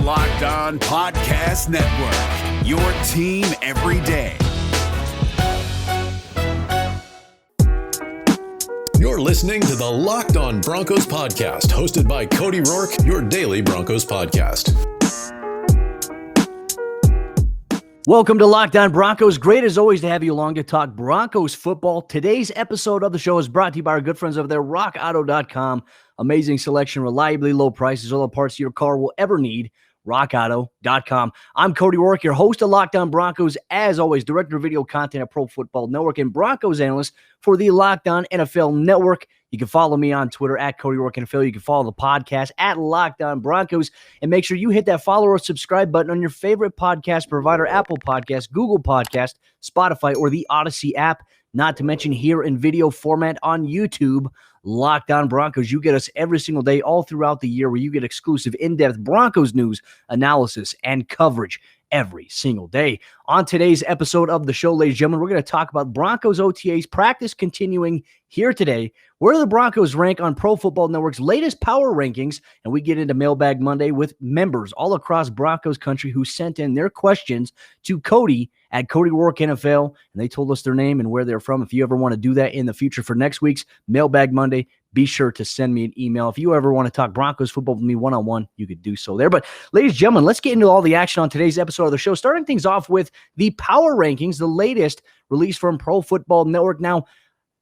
Locked On Podcast Network, your team every day. You're listening to the Locked On Broncos podcast, hosted by Cody Roark, your daily Broncos podcast. Welcome to Locked On Broncos. Great as always to have you along to talk Broncos football. Today's episode of the show is brought to you by our good friends over there, rockauto.com. Amazing selection, reliably low prices, all the parts your car will ever need. rockauto.com. I'm Cody Roark, your host of Locked On Broncos. As always, director of video content at Pro Football Network and Broncos analyst for the Locked On NFL Network. You can follow me on Twitter at Cody Roark NFL. You can follow the podcast at Locked On Broncos. And make sure you hit that follow or subscribe button on your favorite podcast provider, Apple Podcasts, Google Podcasts, Spotify, or the Odyssey app. Not to mention here in video format on YouTube, Locked On Broncos. You get us every single day, all throughout the year, where you get exclusive, in-depth Broncos news, analysis, and coverage every single day. On today's episode of the show, ladies and gentlemen, we're going to talk about Broncos OTAs practice continuing here today, where the Broncos rank on Pro Football Network's latest power rankings, and we get into Mailbag Monday with members all across Broncos Country who sent in their questions to Cody at Cody Roark NFL, and they told us their name and where they're from. If you ever want to do that in the future for next week's Mailbag Monday, be sure to send me an email. If you ever want to talk Broncos football with me one-on-one, you could do so there. But ladies and gentlemen, let's get into all the action on today's episode of the show, starting things off with the power rankings, the latest release from Pro Football Network. Now,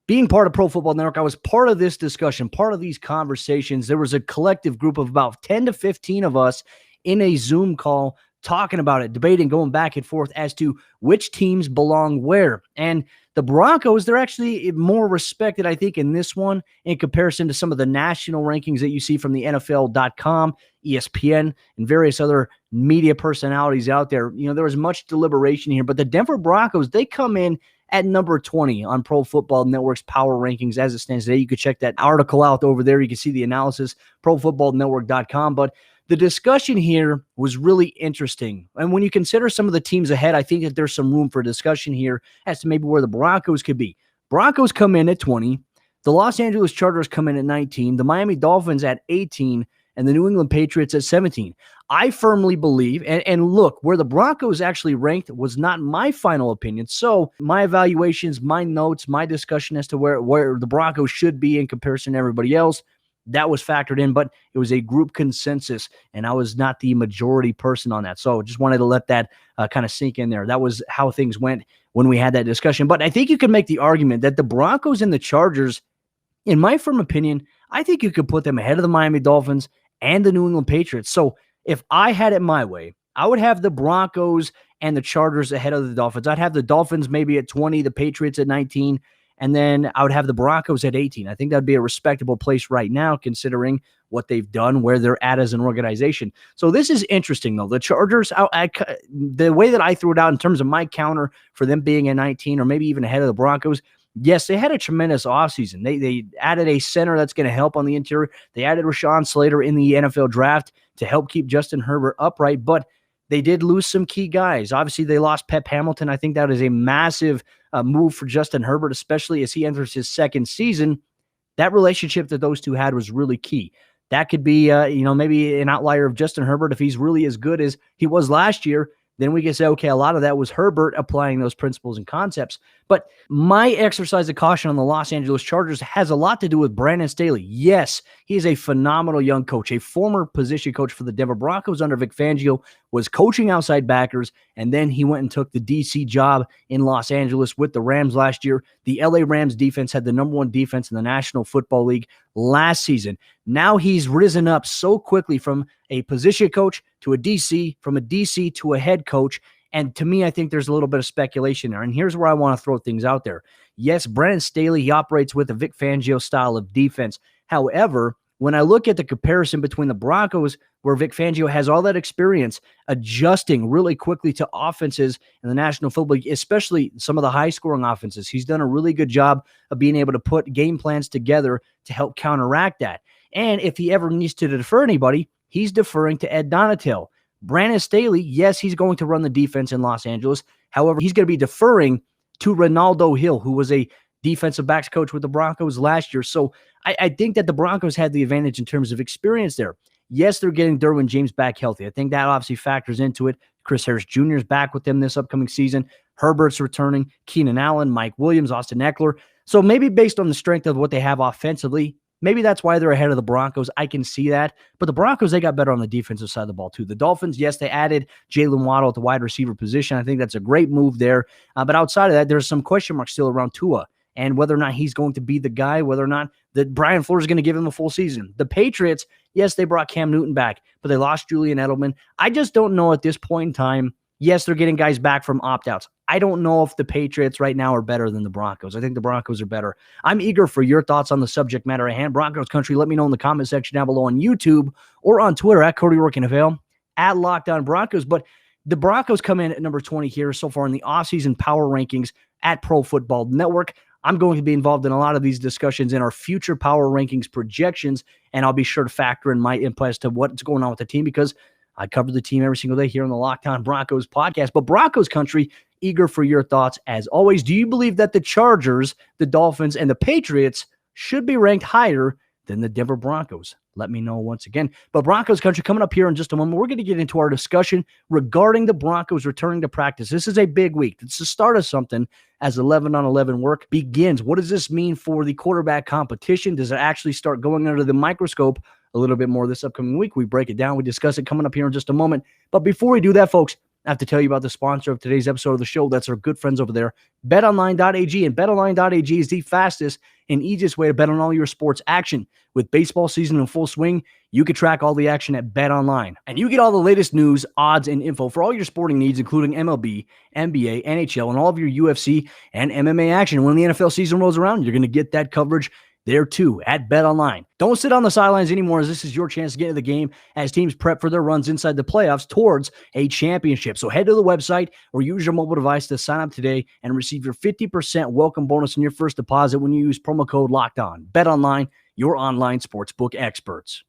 being part of Pro Football Network, I was part of this discussion, part of these conversations. There was a collective group of about 10 to 15 of us in a Zoom call talking about it, debating, going back and forth as to which teams belong where. And the Broncos, they're actually more respected, I think, in this one in comparison to some of the national rankings that you see from the NFL.com, ESPN, and various other media personalities out there. You know, there was much deliberation here, but the Denver Broncos, they come in at number 20 on Pro Football Network's power rankings as it stands today. You can check that article out over there. You can see the analysis, profootballnetwork.com. But the discussion here was really interesting. And when you consider some of the teams ahead, I think that there's some room for discussion here as to maybe where the Broncos could be. Broncos come in at 20. The Los Angeles Chargers come in at 19. The Miami Dolphins at 18. And the New England Patriots at 17. I firmly believe, and look, where the Broncos actually ranked was not my final opinion. So my evaluations, my notes, my discussion as to where the Broncos should be in comparison to everybody else, that was factored in, but it was a group consensus, and I was not the majority person on that. So just wanted to let that kind of sink in there. That was how things went when we had that discussion. But I think you could make the argument that the Broncos and the Chargers, in my firm opinion, I think you could put them ahead of the Miami Dolphins and the New England Patriots. So if I had it my way, I would have the Broncos and the Chargers ahead of the Dolphins. I'd have the Dolphins maybe at 20, the Patriots at 19, and then I would have the Broncos at 18. I think that'd be a respectable place right now, considering what they've done, where they're at as an organization. So this is interesting, though. The Chargers, the way that I threw it out in terms of my counter for them being at 19 or maybe even ahead of the Broncos, yes, they had a tremendous offseason. They added a center that's going to help on the interior. They added Rashawn Slater in the NFL draft to help keep Justin Herbert upright, but they did lose some key guys. Obviously, they lost Pep Hamilton. I think that is a massive move for Justin Herbert, especially as he enters his second season. That relationship that those two had was really key. That could be, maybe an outlier of Justin Herbert. If he's really as good as he was last year, then we can say, okay, a lot of that was Herbert applying those principles and concepts. But my exercise of caution on the Los Angeles Chargers has a lot to do with Brandon Staley. Yes, he is a phenomenal young coach, a former position coach for the Denver Broncos under Vic Fangio, was coaching outside backers, and then he went and took the DC job in Los Angeles with the Rams last year. The LA Rams defense had the number one defense in the National Football League last season. Now he's risen up so quickly from a position coach to a DC, from a DC to a head coach. And to me, I think there's a little bit of speculation there. And here's where I want to throw things out there. Yes, Brandon Staley, he operates with a Vic Fangio style of defense. However, when I look at the comparison between the Broncos, where Vic Fangio has all that experience adjusting really quickly to offenses in the National Football League, especially some of the high-scoring offenses, he's done a really good job of being able to put game plans together to help counteract that. And if he ever needs to defer anybody, he's deferring to Ed Donatel. Brandon Staley, yes, he's going to run the defense in Los Angeles. However, he's going to be deferring to Ronaldo Hill, who was a defensive backs coach with the Broncos last year. So I think that the Broncos had the advantage in terms of experience there. Yes, they're getting Derwin James back healthy. I think that obviously factors into it. Chris Harris Jr. is back with them this upcoming season. Herbert's returning. Keenan Allen, Mike Williams, Austin Eckler. So maybe based on the strength of what they have offensively, maybe that's why they're ahead of the Broncos. I can see that. But the Broncos, they got better on the defensive side of the ball, too. The Dolphins, yes, they added Jalen Waddle at the wide receiver position. I think that's a great move there. But outside of that, there's some question marks still around Tua and whether or not he's going to be the guy, whether or not that Brian Flores is going to give him a full season. The Patriots, yes, they brought Cam Newton back, but they lost Julian Edelman. I just don't know at this point in time. Yes, they're getting guys back from opt-outs. I don't know if the Patriots right now are better than the Broncos. I think the Broncos are better. I'm eager for your thoughts on the subject matter at hand. Broncos Country, let me know in the comment section down below on YouTube or on Twitter at Cody Roark NFL, at Locked On Broncos. But the Broncos come in at number 20 here so far in the offseason power rankings at Pro Football Network. I'm going to be involved in a lot of these discussions in our future power rankings projections, and I'll be sure to factor in my input as to what's going on with the team because I cover the team every single day here on the Locked On Broncos podcast. But Broncos Country, eager for your thoughts as always. Do you believe that the Chargers, the Dolphins, and the Patriots should be ranked higher than the Denver Broncos? Let me know once again. But Broncos Country, coming up here in just a moment, we're going to get into our discussion regarding the Broncos returning to practice. This is a big week. It's the start of something as 11-on-11 work begins. What does this mean for the quarterback competition? Does it actually start going under the microscope a little bit more this upcoming week? We break it down. We discuss it coming up here in just a moment. But before we do that, folks, I have to tell you about the sponsor of today's episode of the show. That's our good friends over there, BetOnline.ag. And BetOnline.ag is the fastest and easiest way to bet on all your sports action. With baseball season in full swing, you can track all the action at BetOnline. And you get all the latest news, odds, and info for all your sporting needs, including MLB, NBA, NHL, and all of your UFC and MMA action. When the NFL season rolls around, you're going to get that coverage there too at BetOnline. Don't sit on the sidelines anymore, as this is your chance to get into the game as teams prep for their runs inside the playoffs towards a championship. So head to the website or use your mobile device to sign up today and receive your 50% welcome bonus on your first deposit when you use promo code LOCKEDON. BetOnline, your online sportsbook experts.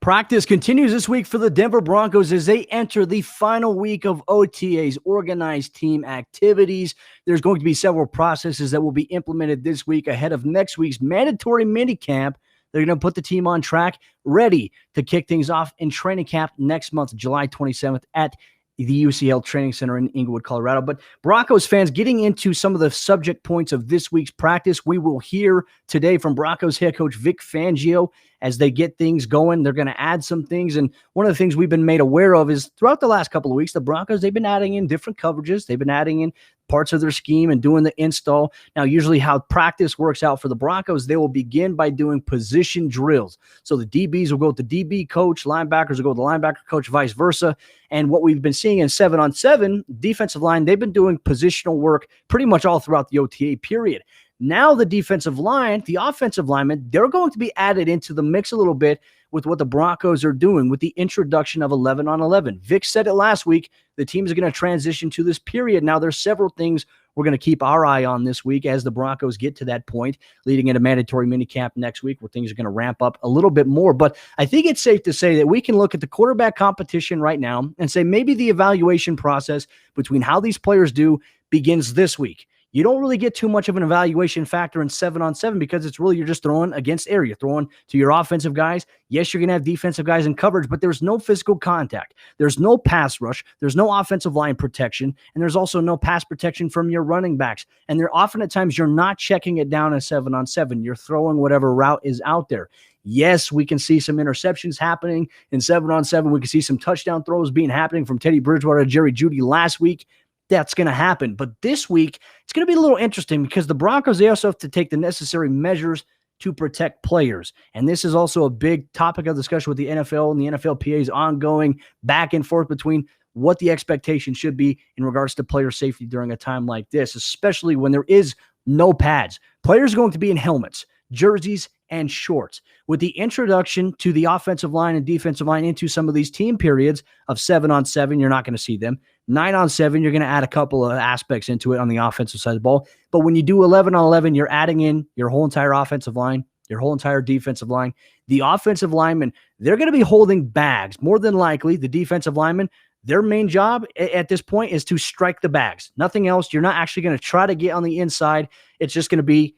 Practice continues this week for the Denver Broncos as they enter the final week of OTAs, organized team activities. There's going to be several processes that will be implemented this week ahead of next week's mandatory minicamp. They're going to put the team on track, ready to kick things off in training camp next month, July 27th at the UCL Training Center in Inglewood, Colorado. But Broncos fans, getting into some of the subject points of this week's practice, we will hear today from Broncos head coach Vic Fangio as they get things going. They're going to add some things. And one of the things we've been made aware of is throughout the last couple of weeks, the Broncos, they've been adding in different coverages. They've been adding in parts of their scheme and doing the install. Now, usually how practice works out for the Broncos, they will begin by doing position drills. So the DBs will go with the DB coach, linebackers will go with the linebacker coach, vice versa. And what we've been seeing in 7-on-7, defensive line, they've been doing positional work pretty much all throughout the OTA period. Now the defensive line, the offensive linemen, they're going to be added into the mix a little bit with what the Broncos are doing with the introduction of 11-on-11. Vic said it last week. The team is going to transition to this period. Now there's several things we're going to keep our eye on this week as the Broncos get to that point, leading into mandatory minicamp next week where things are going to ramp up a little bit more. But I think it's safe to say that we can look at the quarterback competition right now and say maybe the evaluation process between how these players do begins this week. You don't really get too much of an evaluation factor in 7-on-7 because it's really you're just throwing against air. You're throwing to your offensive guys. Yes, you're going to have defensive guys in coverage, but there's no physical contact. There's no pass rush. There's no offensive line protection, and there's also no pass protection from your running backs. And there often at times you're not checking it down as 7-on-7. You're throwing whatever route is out there. Yes, we can see some interceptions happening in 7-on-7. We can see some touchdown throws happening from Teddy Bridgewater to Jerry Jeudy last week. That's going to happen. But this week, it's going to be a little interesting because the Broncos, they also have to take the necessary measures to protect players. And this is also a big topic of discussion with the NFL and the NFLPA's ongoing back and forth between what the expectation should be in regards to player safety during a time like this, especially when there is no pads. Players are going to be in helmets, jerseys, and shorts. With the introduction to the offensive line and defensive line into some of these team periods of 7-on-7, you're not going to see them. 9-on-7, you're going to add a couple of aspects into it on the offensive side of the ball. But when you do 11-on-11, you're adding in your whole entire offensive line, your whole entire defensive line. The offensive linemen, they're going to be holding bags. More than likely, the defensive linemen, their main job at this point is to strike the bags. Nothing else. You're not actually going to try to get on the inside. It's just going to be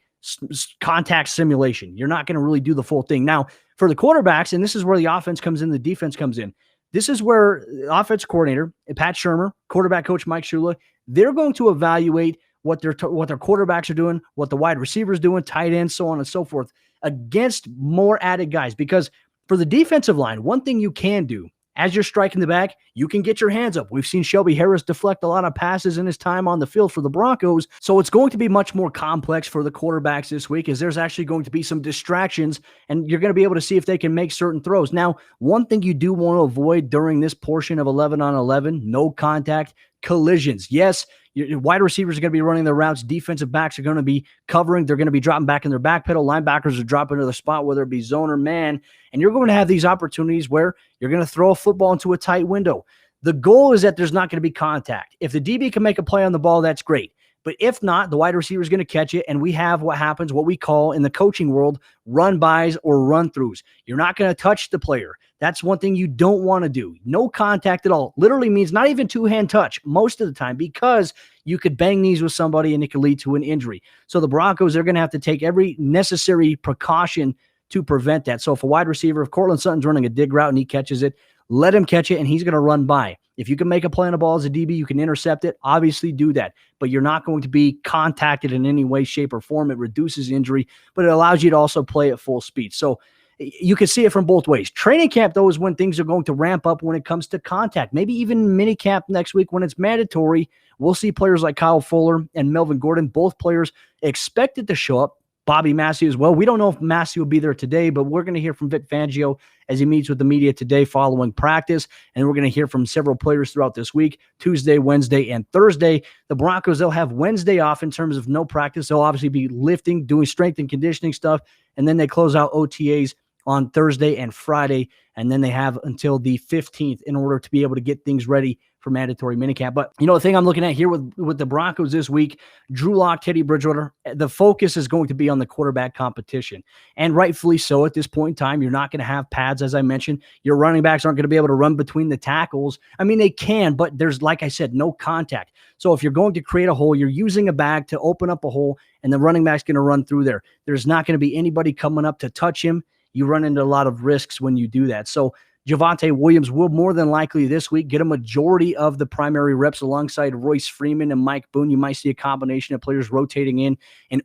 contact simulation. You're not going to really do the full thing. Now, For the quarterbacks, and this is where the offense comes in, the defense comes in. This is where the offense coordinator, Pat Shurmur, quarterback coach Mike Shula, they're going to evaluate what their quarterbacks are doing, what the wide receivers doing, tight ends, so on and so forth, against more added guys. Because for the defensive line, one thing you can do as you're striking the back, you can get your hands up. We've seen Shelby Harris deflect a lot of passes in his time on the field for the Broncos. So it's going to be much more complex for the quarterbacks this week, as there's actually going to be some distractions, and you're going to be able to see if they can make certain throws. Now, one thing you do want to avoid during this portion of 11 on 11, no contact, collisions. Yes, your wide receivers are going to be running their routes. Defensive backs are going to be covering. They're going to be dropping back in their back pedal. Linebackers are dropping to the spot, whether it be zone or man. And you're going to have these opportunities where you're going to throw a football into a tight window. The goal is that there's not going to be contact. If the DB can make a play on the ball, that's great. But if not, the wide receiver is going to catch it, and we have what we call in the coaching world run-bys or run-throughs. You're not going to touch the player. That's one thing you don't want to do. No contact at all. Literally means not even two-hand touch most of the time, because you could bang knees with somebody and it could lead to an injury. So the Broncos are going to have to take every necessary precaution to prevent that. So if a wide receiver, if Cortland Sutton's running a dig route and he catches it, let him catch it, and he's going to run by. If you can make a play on the ball as a DB, you can intercept it. Obviously do that, but you're not going to be contacted in any way, shape, or form. It reduces injury, but it allows you to also play at full speed. So you can see it from both ways. Training camp, though, is when things are going to ramp up when it comes to contact. Maybe even mini camp next week when it's mandatory. We'll see players like Kyle Fuller and Melvin Gordon, both players expected to show up. Bobby Massey as well. We don't know if Massey will be there today, but we're going to hear from Vic Fangio as he meets with the media today following practice, and we're going to hear from several players throughout this week, Tuesday, Wednesday, and Thursday. The Broncos, they'll have Wednesday off in terms of no practice. They'll obviously be lifting, doing strength and conditioning stuff, and then they close out OTAs on Thursday and Friday, and then they have until the 15th in order to be able to get things ready for mandatory minicamp. But, the thing I'm looking at here with the Broncos this week, Drew Lock, Teddy Bridgewater, the focus is going to be on the quarterback competition. And rightfully so at this point in time. You're not going to have pads, as I mentioned. Your running backs aren't going to be able to run between the tackles. I mean, they can, but there's, like I said, no contact. So if you're going to create a hole, you're using a bag to open up a hole, and the running back's going to run through there. There's not going to be anybody coming up to touch him. You run into a lot of risks when you do that. So Javonte Williams will more than likely this week get a majority of the primary reps alongside Royce Freeman and Mike Boone. You might see a combination of players rotating in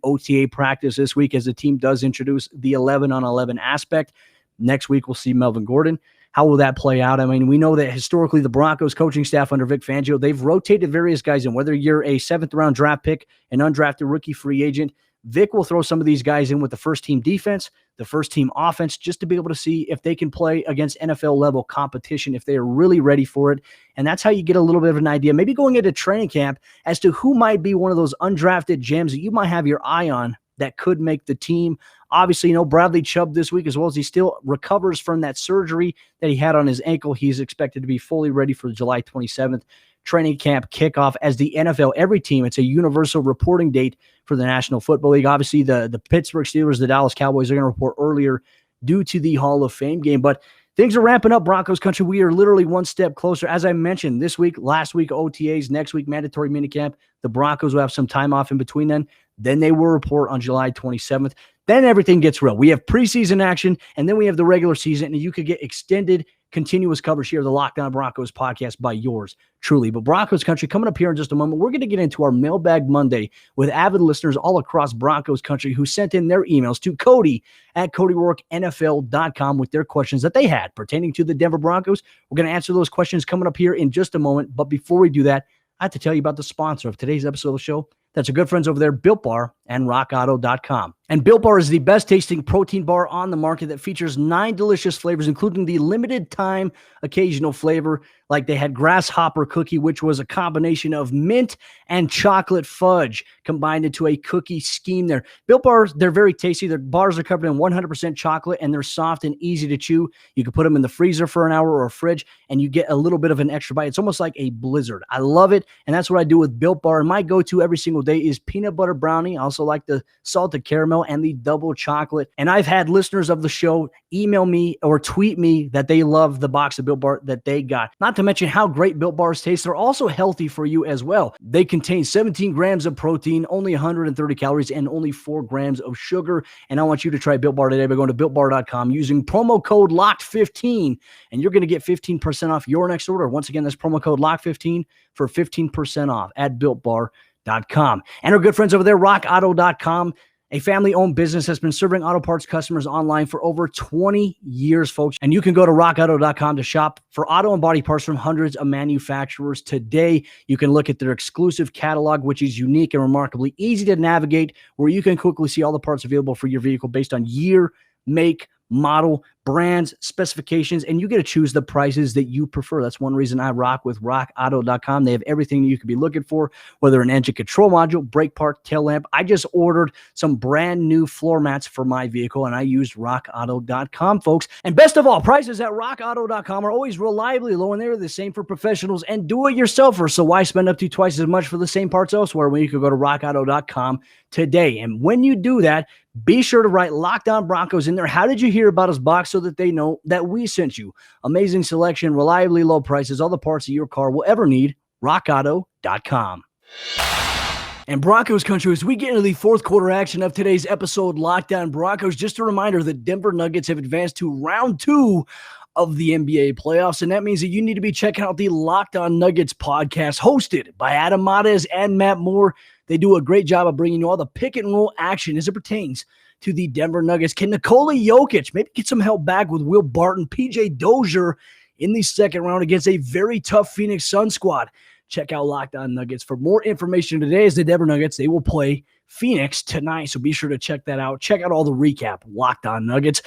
OTA practice this week as the team does introduce the 11 on 11 aspect. Next week, we'll see Melvin Gordon. How will that play out? I mean, we know that historically the Broncos coaching staff under Vic Fangio, they've rotated various guys in, whether you're a 7th-round draft pick, an undrafted rookie free agent. Vic will throw some of these guys in with the first-team defense, the first-team offense, just to be able to see if they can play against NFL-level competition, if they are really ready for it. And that's how you get a little bit of an idea, maybe going into training camp, as to who might be one of those undrafted gems that you might have your eye on that could make the team. Obviously, Bradley Chubb this week, as well as he still recovers from that surgery that he had on his ankle. He's expected to be fully ready for July 27th. Training camp kickoff as the NFL, every team, it's a universal reporting date for the National Football League. Obviously, the Pittsburgh Steelers, the Dallas Cowboys are going to report earlier due to the Hall of Fame game. But things are ramping up, Broncos country. We are literally one step closer. As I mentioned, this week, last week, OTAs, next week, mandatory minicamp. The Broncos will have some time off in between then. Then they will report on July 27th. Then everything gets real. We have preseason action, and then we have the regular season, and you could get extended continuous coverage here of the Locked On Broncos podcast by yours truly. But Broncos country, coming up here in just a moment, we're going to get into our Mailbag Monday with avid listeners all across Broncos country who sent in their emails to Cody at CodyRoarkNFL.com with their questions that they had pertaining to the Denver Broncos. We're going to answer those questions coming up here in just a moment. But before we do that, I have to tell you about the sponsor of today's episode of the show. That's our good friends over there, Built Bar and RockAuto.com. And Built Bar is the best tasting protein bar on the market that features 9 delicious flavors, including the limited time occasional flavor, like they had grasshopper cookie, which was a combination of mint and chocolate fudge combined into a cookie scheme there. Built Bars, they're very tasty. Their bars are covered in 100% chocolate, and they're soft and easy to chew. You can put them in the freezer for an hour or a fridge, and you get a little bit of an extra bite. It's almost like a blizzard. I love it, and that's what I do with Built Bar. And my go-to every single day is peanut butter brownie. I'll also like the salted caramel and the double chocolate. And I've had listeners of the show email me or tweet me that they love the box of Built Bar that they got. Not to mention how great Built Bars taste. They're also healthy for you as well. They contain 17 grams of protein, only 130 calories, and only 4 grams of sugar. And I want you to try Built Bar today by going to BuiltBar.com using promo code LOCKED15, and you're going to get 15% off your next order. Once again, that's promo code LOCKED15 for 15% off at BuiltBar.com. And our good friends over there, RockAuto.com, a family-owned business has been serving auto parts customers online for over 20 years, folks. And you can go to rockauto.com to shop for auto and body parts from hundreds of manufacturers today. You can look at their exclusive catalog, which is unique and remarkably easy to navigate, where you can quickly see all the parts available for your vehicle based on year, make, model, brands, specifications, and you get to choose the prices that you prefer. That's one reason I rock with rockauto.com. They have everything that you could be looking for, whether an engine control module, brake part, tail lamp. I just ordered some brand new floor mats for my vehicle, and I used rockauto.com, folks. And best of all, prices at rockauto.com are always reliably low, and they're the same for professionals and do-it-yourselfers. So why spend up to twice as much for the same parts elsewhere when you could go to rockauto.com today? And when you do that, be sure to write Locked On Broncos in there. How did you hear about us box, so that they know that we sent you? Amazing selection, reliably low prices, all the parts that your car will ever need. RockAuto.com. And Broncos Country, as we get into the fourth quarter action of today's episode, Locked On Broncos, just a reminder that Denver Nuggets have advanced to round 2 of the NBA playoffs, and that means that you need to be checking out the Locked On Nuggets podcast, hosted by Adam Mares and Matt Moore. They do a great job of bringing you all the pick and roll action as it pertains to the Denver Nuggets. Can Nikola Jokic maybe get some help back with Will Barton, PJ Dozier in the second round against a very tough Phoenix Suns squad? Check out Locked On Nuggets for more information today, as the Denver Nuggets, they will play Phoenix tonight, so be sure to check that out. Check out all the recap, Locked On Nuggets.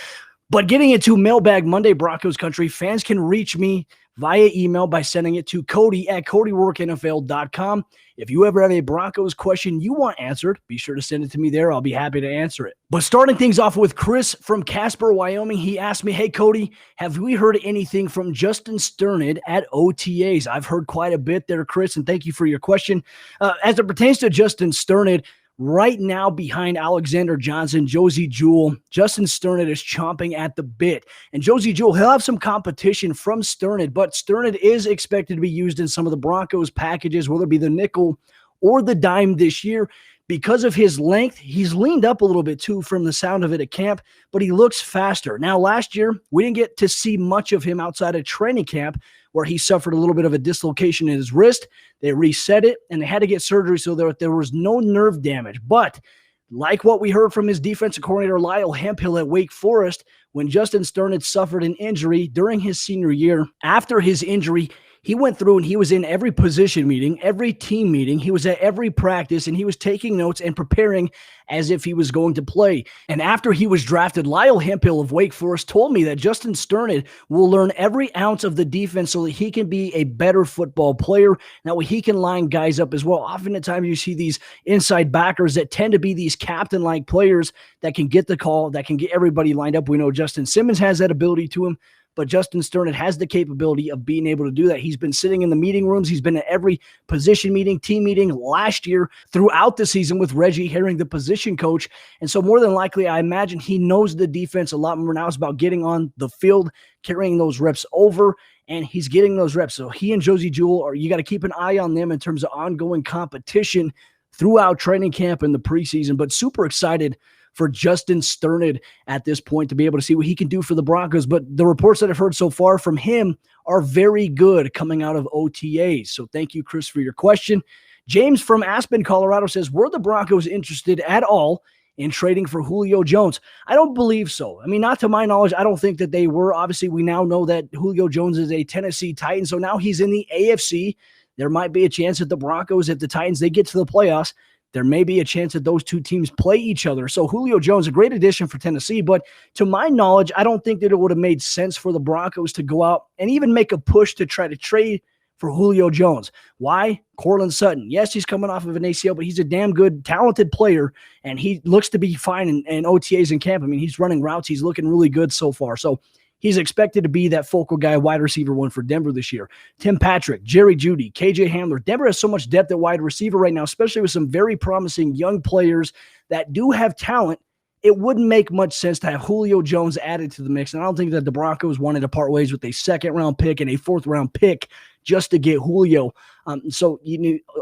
But getting into Mailbag Monday, Broncos Country, fans can reach me via email by sending it to Cody at CodyRoarkNFL.com. If you ever have a Broncos question you want answered, be sure to send it to me there. I'll be happy to answer it. But starting things off with Chris from Casper, Wyoming, he asked me, hey, Cody, have we heard anything from Justin Strnad at OTAs? I've heard quite a bit there, Chris, and thank you for your question. As it pertains to Justin Strnad, right now, behind Alexander Johnson, Josey Jewell, Justin Strnad is chomping at the bit. And Josey Jewell, he'll have some competition from Strnad, but Strnad is expected to be used in some of the Broncos packages, whether it be the nickel or the dime this year. Because of his length, he's leaned up a little bit too from the sound of it at camp, but he looks faster. Now, last year, we didn't get to see much of him outside of training camp, where he suffered a little bit of a dislocation in his wrist. They reset it, and they had to get surgery so that there was no nerve damage. But like what we heard from his defensive coordinator, Lyle Hemphill at Wake Forest, when Justin Strnad suffered an injury during his senior year, after his injury, he went through and he was in every position meeting, every team meeting. He was at every practice, and he was taking notes and preparing as if he was going to play. And after he was drafted, Lyle Hemphill of Wake Forest told me that Justin Strnad will learn every ounce of the defense so that he can be a better football player. That way he can line guys up as well. Often at times you see these inside backers that tend to be these captain-like players that can get the call, that can get everybody lined up. We know Justin Simmons has that ability to him, but Justin Strnad has the capability of being able to do that. He's been sitting in the meeting rooms. He's been at every position meeting, team meeting last year throughout the season with Reggie Herring, the position coach. And so more than likely, I imagine he knows the defense a lot more now. It's about getting on the field, carrying those reps over, and he's getting those reps. So he and Josey Jewell, you got to keep an eye on them in terms of ongoing competition throughout training camp and the preseason, but super excited for Justin Strnad at this point to be able to see what he can do for the Broncos. But the reports that I've heard so far from him are very good coming out of OTAs. So thank you, Chris, for your question. James from Aspen, Colorado says, were the Broncos interested at all in trading for Julio Jones? I don't believe so. I mean, not to my knowledge, I don't think that they were. Obviously, we now know that Julio Jones is a Tennessee Titan, so now he's in the AFC. There might be a chance that the Broncos, if the Titans, they get to the playoffs, there may be a chance that those two teams play each other. So Julio Jones, a great addition for Tennessee, but to my knowledge, I don't think that it would have made sense for the Broncos to go out and even make a push to try to trade for Julio Jones. Why? Courtland Sutton. Yes, he's coming off of an ACL, but he's a damn good, talented player, and he looks to be fine in OTAs in camp. I mean, he's running routes. He's looking really good so far. So He's expected to be that focal guy, wide receiver one for Denver this year. Tim Patrick, Jerry Jeudy, KJ Hamler. Denver has so much depth at wide receiver right now, especially with some very promising young players that do have talent. It wouldn't make much sense to have Julio Jones added to the mix. And I don't think that the Broncos wanted to part ways with a second-round pick and a fourth-round pick just to get Julio. So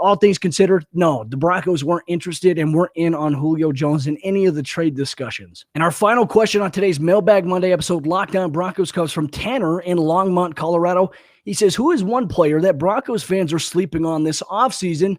all things considered, no, the Broncos weren't interested and weren't in on Julio Jones in any of the trade discussions. And our final question on today's Mailbag Monday episode, Lockdown Broncos, comes from Tanner in Longmont, Colorado. He says, who is one player that Broncos fans are sleeping on this offseason?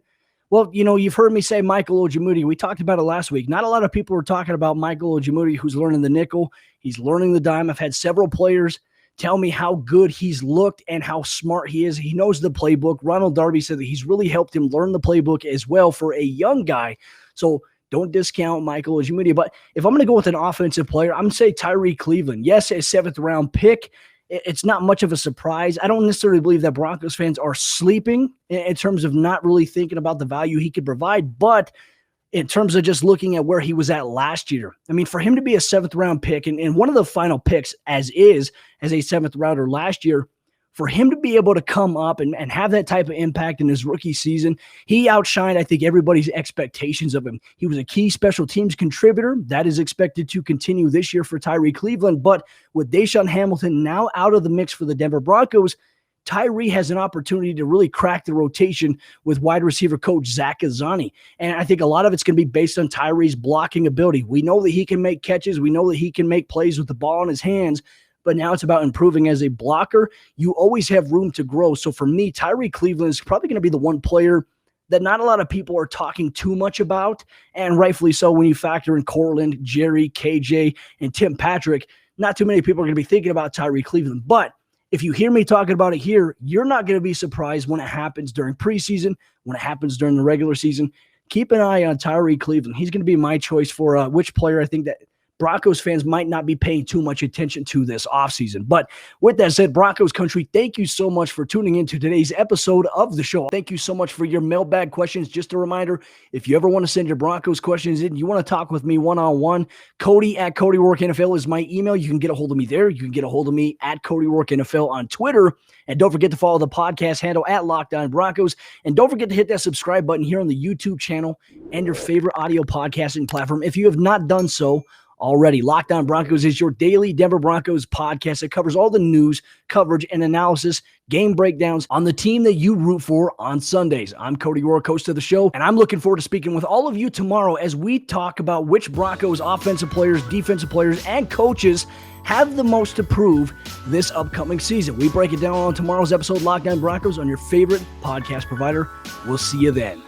Well, you've heard me say Michael Ojemudia. We talked about it last week. Not a lot of people were talking about Michael Ojemudia, who's learning the nickel. He's learning the dime. I've had several players tell me how good he's looked and how smart he is. He knows the playbook. Ronald Darby said that he's really helped him learn the playbook as well for a young guy. So don't discount Michael Ojemudia. But if I'm going to go with an offensive player, I'm going to say Tyree Cleveland. Yes, a 7th-round pick. It's not much of a surprise. I don't necessarily believe that Broncos fans are sleeping in terms of not really thinking about the value he could provide, but in terms of just looking at where he was at last year. I mean, for him to be a 7th-round pick and one of the final picks as a 7th rounder last year, for him to be able to come up and have that type of impact in his rookie season, he outshined, I think, everybody's expectations of him. He was a key special teams contributor. That is expected to continue this year for Tyree Cleveland. But with Deshaun Hamilton now out of the mix for the Denver Broncos, Tyree has an opportunity to really crack the rotation with wide receiver coach Zach Azzani. And I think a lot of it's going to be based on Tyree's blocking ability. We know that he can make catches. We know that he can make plays with the ball in his hands. But now it's about improving as a blocker. You always have room to grow. So for me, Tyree Cleveland is probably going to be the one player that not a lot of people are talking too much about, and rightfully so when you factor in Cortland, Jerry, KJ, and Tim Patrick. Not too many people are going to be thinking about Tyree Cleveland. But if you hear me talking about it here, you're not going to be surprised when it happens during preseason, when it happens during the regular season. Keep an eye on Tyree Cleveland. He's going to be my choice for which player I think that Broncos fans might not be paying too much attention to this offseason. But with that said, Broncos Country, thank you so much for tuning into today's episode of the show. Thank you so much for your mailbag questions. Just a reminder, if you ever want to send your Broncos questions in, you want to talk with me one-on-one, Cody at Cody Roark NFL is my email. You can get a hold of me there. You can get a hold of me at Cody Roark NFL on Twitter. And don't forget to follow the podcast handle at Lockdown Broncos. And don't forget to hit that subscribe button here on the YouTube channel and your favorite audio podcasting platform if you have not done so already. Locked On Broncos is your daily Denver Broncos podcast that covers all the news, coverage, and analysis, game breakdowns on the team that you root for on Sundays. I'm Cody Roark, host of the show, and I'm looking forward to speaking with all of you tomorrow as we talk about which Broncos offensive players, defensive players, and coaches have the most to prove this upcoming season. We break it down on tomorrow's episode, Locked On Broncos, on your favorite podcast provider. We'll see you then.